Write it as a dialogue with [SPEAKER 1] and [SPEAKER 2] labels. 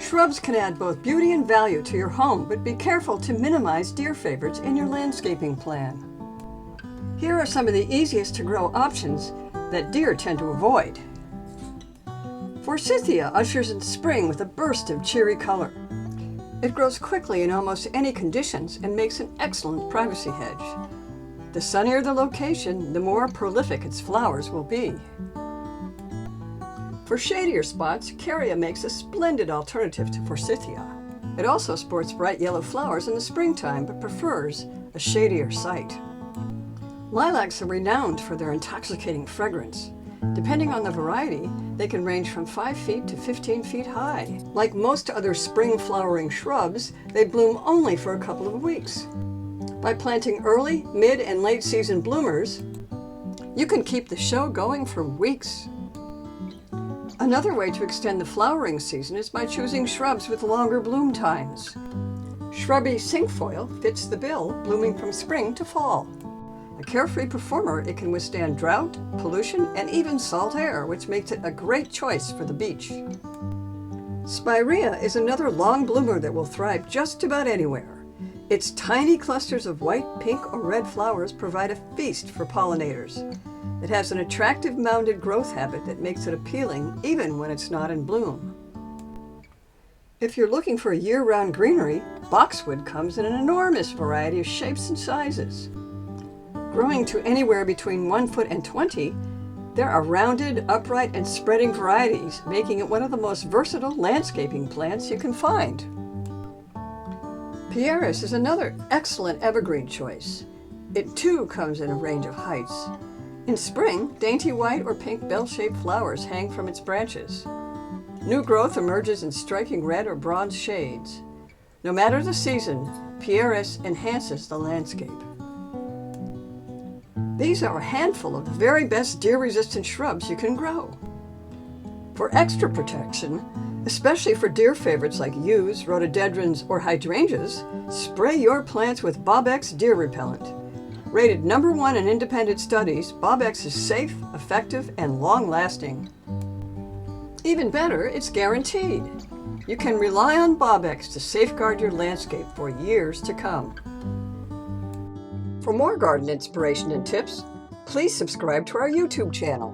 [SPEAKER 1] Shrubs can add both beauty and value to your home, but be careful to minimize deer favorites in your landscaping plan. Here are some of the easiest to grow options that deer tend to avoid. Forsythia ushers in spring with a burst of cheery color. It grows quickly in almost any conditions and makes an excellent privacy hedge. The sunnier the location, the more prolific its flowers will be. For shadier spots, Caria makes a splendid alternative to Forsythia. It also sports bright yellow flowers in the springtime, but prefers a shadier site. Lilacs are renowned for their intoxicating fragrance. Depending on the variety, they can range from 5 feet to 15 feet high. Like most other spring flowering shrubs, they bloom only for a couple of weeks. By planting early, mid, and late season bloomers, you can keep the show going for weeks. Another way to extend the flowering season is by choosing shrubs with longer bloom times. Shrubby cinquefoil fits the bill, blooming from spring to fall. A carefree performer, it can withstand drought, pollution, and even salt air, which makes it a great choice for the beach. Spirea is another long bloomer that will thrive just about anywhere. Its tiny clusters of white, pink, or red flowers provide a feast for pollinators. It has an attractive mounded growth habit that makes it appealing even when it's not in bloom. If you're looking for a year-round greenery, boxwood comes in an enormous variety of shapes and sizes. Growing to anywhere between 1 foot and 20, there are rounded, upright, and spreading varieties, making it one of the most versatile landscaping plants you can find. Pieris is another excellent evergreen choice. It too comes in a range of heights. In spring, dainty white or pink bell-shaped flowers hang from its branches. New growth emerges in striking red or bronze shades. No matter the season, Pieris enhances the landscape. These are a handful of the very best deer-resistant shrubs you can grow. For extra protection, especially for deer favorites like yews, rhododendrons, or hydrangeas, spray your plants with Bob-X deer repellent. Rated #1 in independent studies, Bob-X is safe, effective, and long-lasting. Even better, it's guaranteed. You can rely on Bob-X to safeguard your landscape for years to come. For more garden inspiration and tips, please subscribe to our YouTube channel.